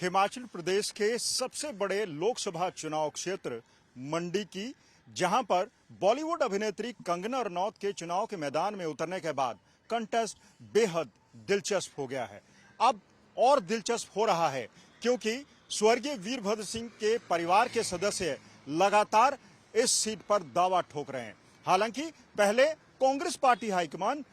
हिमाचल प्रदेश के सबसे बड़े लोकसभा चुनाव क्षेत्र मंडी की, जहां पर बॉलीवुड अभिनेत्री कंगना रनौत के चुनाव के मैदान में उतरने के बाद कंटेस्ट बेहद दिलचस्प हो गया है। अब और दिलचस्प हो रहा है क्योंकि स्वर्गीय वीरभद्र सिंह के परिवार के सदस्य लगातार इस सीट पर दावा ठोक रहे हैं। हालांकि पहले कांग्रेस पार्टी हाईकमान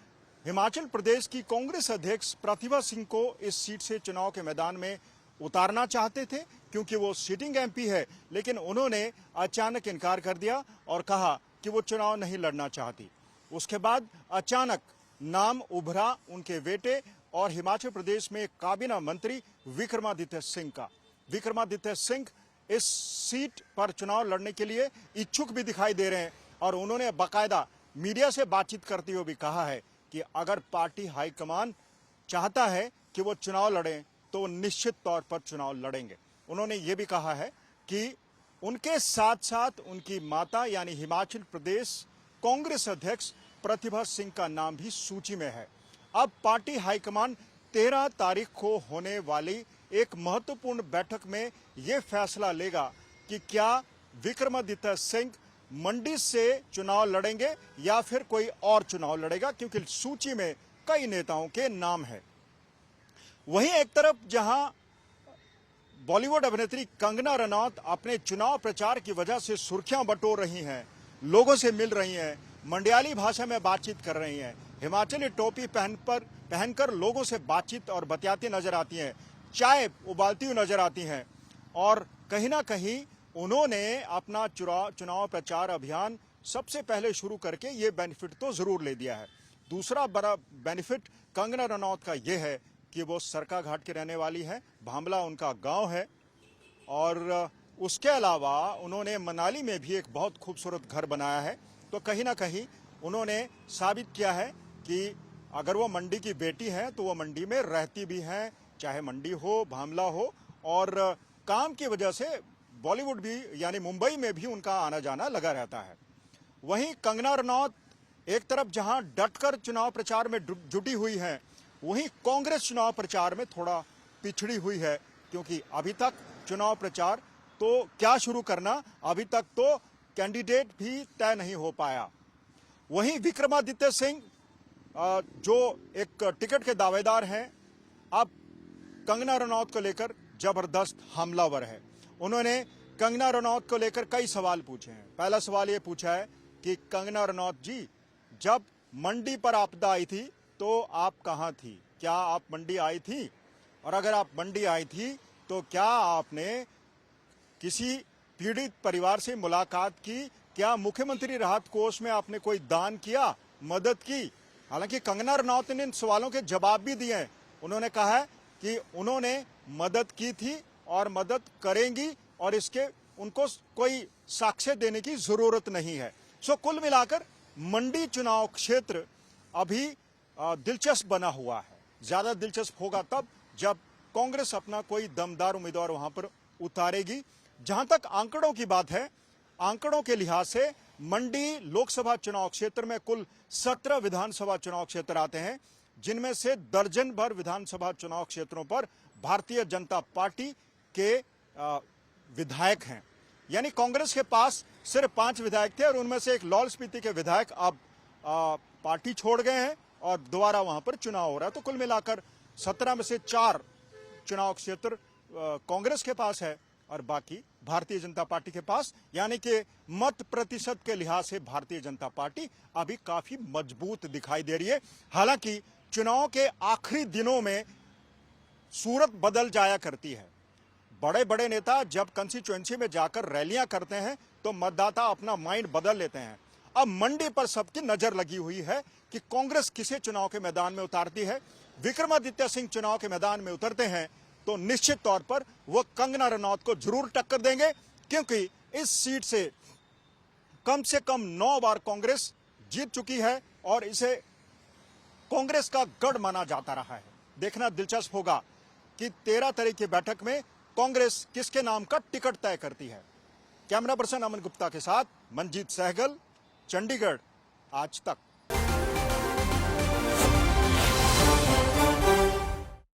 हिमाचल प्रदेश की कांग्रेस अध्यक्ष प्रतिभा सिंह को इस सीट से चुनाव के मैदान में उतारना चाहते थे क्योंकि वो सिटिंग एमपी है, लेकिन उन्होंने अचानक इनकार कर दिया और कहा कि वो चुनाव नहीं लड़ना चाहती। उसके बाद अचानक नाम उभरा उनके बेटे और हिमाचल प्रदेश में काबीना मंत्री विक्रमादित्य सिंह का। विक्रमादित्य सिंह इस सीट पर चुनाव लड़ने के लिए इच्छुक भी दिखाई दे रहे हैं और उन्होंने बाकायदा मीडिया से बातचीत करते हुए भी कहा है कि अगर पार्टी हाईकमान चाहता है कि वो चुनाव लड़ें तो निश्चित तौर पर चुनाव लड़ेंगे। उन्होंने ये भी कहा है कि उनके साथ साथ उनकी माता यानी हिमाचल प्रदेश कांग्रेस अध्यक्ष प्रतिभा सिंह का नाम भी सूची में है। अब पार्टी हाईकमान 13 तारीख को होने वाली एक महत्वपूर्ण बैठक में यह फैसला लेगा कि क्या विक्रमादित्य सिंह मंडी से चुनाव लड़ेंगे या फिर कोई और चुनाव लड़ेगा, क्योंकि सूची में कई नेताओं के नाम है। वहीं एक तरफ जहां बॉलीवुड अभिनेत्री कंगना रनौत अपने चुनाव प्रचार की वजह से सुर्खियां बटोर रही हैं, लोगों से मिल रही हैं, मंडियाली भाषा में बातचीत कर रही हैं, हिमाचली टोपी पहनकर लोगों से बातचीत और बतियाती नजर आती हैं, चाय उबालती हुई नजर आती हैं और कहीं ना कहीं उन्होंने अपना चुनाव प्रचार अभियान सबसे पहले शुरू करके ये बेनिफिट तो जरूर ले दिया है। दूसरा बड़ा बेनिफिट कंगना रनौत का ये है कि वो सरकाघाट की रहने वाली है, भांबला उनका गांव है और उसके अलावा उन्होंने मनाली में भी एक बहुत खूबसूरत घर बनाया है। तो कहीं ना कहीं उन्होंने साबित किया है कि अगर वो मंडी की बेटी हैं तो वो मंडी में रहती भी हैं, चाहे मंडी हो, भांबला हो, और काम की वजह से बॉलीवुड भी यानी मुंबई में भी उनका आना जाना लगा रहता है। वहीं कंगना रनौत एक तरफ जहां डटकर चुनाव प्रचार में जुटी हुई हैं, वहीं कांग्रेस चुनाव प्रचार में थोड़ा पिछड़ी हुई है, क्योंकि अभी तक चुनाव प्रचार तो क्या शुरू करना, अभी तक तो कैंडिडेट भी तय नहीं हो पाया। वहीं विक्रमादित्य सिंह जो एक टिकट के दावेदार हैं, अब कंगना रनौत को लेकर जबरदस्त हमलावर है। उन्होंने कंगना रनौत को लेकर कई सवाल पूछे हैं। पहला सवाल ये पूछा है कि कंगना रनौत जी, जब मंडी पर आपदा आई थी तो आप कहां थी? क्या आप मंडी आई थी? और अगर आप मंडी आई थी तो क्या आपने किसी पीड़ित परिवार से मुलाकात की? क्या मुख्यमंत्री राहत कोष में आपने कोई दान किया, मदद की? हालांकि कंगना रनौत ने इन सवालों के जवाब भी दिए हैं। उन्होंने कहा है कि उन्होंने मदद की थी और मदद करेंगी और इसके उनको कोई साक्ष्य देने की जरूरत नहीं है। सो कुल मिलाकर मंडी चुनाव क्षेत्र अभी दिलचस्प बना हुआ है। ज्यादा दिलचस्प होगा तब जब कांग्रेस अपना कोई दमदार उम्मीदवार वहां पर उतारेगी। जहां तक आंकड़ों की बात है, आंकड़ों के लिहाज से मंडी लोकसभा चुनाव क्षेत्र में कुल 17 विधानसभा चुनाव क्षेत्र आते हैं, जिनमें से दर्जन भर विधानसभा चुनाव क्षेत्रों पर भारतीय जनता पार्टी के विधायक हैं। यानी कांग्रेस के पास सिर्फ 5 विधायक थे और उनमें से एक लाहौल स्पीति के विधायक अब पार्टी छोड़ गए हैं और दोबारा वहां पर चुनाव हो रहा है। तो कुल मिलाकर 17 में से 4 चुनाव क्षेत्र कांग्रेस के पास है और बाकी भारतीय जनता पार्टी के पास, यानी कि मत प्रतिशत के लिहाज से भारतीय जनता पार्टी अभी काफी मजबूत दिखाई दे रही है। हालांकि चुनाव के आखिरी दिनों में सूरत बदल जाया करती है। बड़े बड़े नेता जब कंस्टिट्यूएंसी में जाकर रैलियां करते हैं तो मतदाता अपना माइंड बदल लेते हैं। अब मंडी पर सबकी नजर लगी हुई है कि कांग्रेस किसे चुनाव के मैदान में उतारती है। विक्रमादित्य सिंह चुनाव के मैदान में उतरते हैं तो निश्चित तौर पर वो कंगना रनौत को जरूर टक्कर देंगे, क्योंकि इस सीट से कम 9 बार कांग्रेस जीत चुकी है और इसे कांग्रेस का गढ़ माना जाता रहा है। देखना दिलचस्प होगा कि 13 तारीख की बैठक में कांग्रेस किसके नाम का टिकट तय करती है। कैमरा पर्सन अमन गुप्ता के साथ मंजीत सहगल, चंडीगढ़, आज तक।